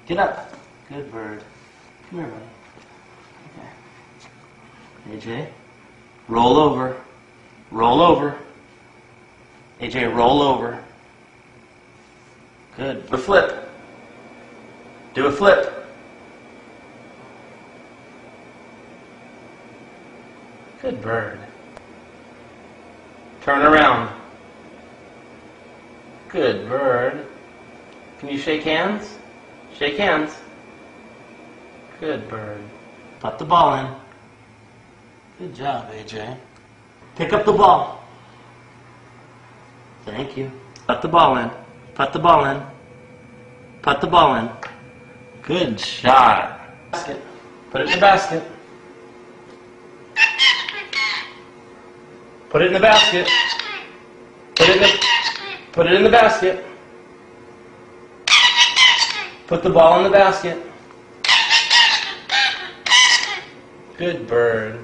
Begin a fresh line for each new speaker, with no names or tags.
Get up. Good bird. Come here, buddy. Okay. AJ, roll over. Roll over. AJ, roll over. Good. Do a flip. Do a flip. Good bird. Turn around. Good bird. Can you shake hands? Shake hands. Good bird. Put the ball in. Good job, AJ. Pick up the ball. Thank you. Put the ball in. Put the ball in. Put the ball in. Good shot. Basket. Put it in the basket. Put it in the basket. Put it in the basket. Put the ball in the basket. Good bird.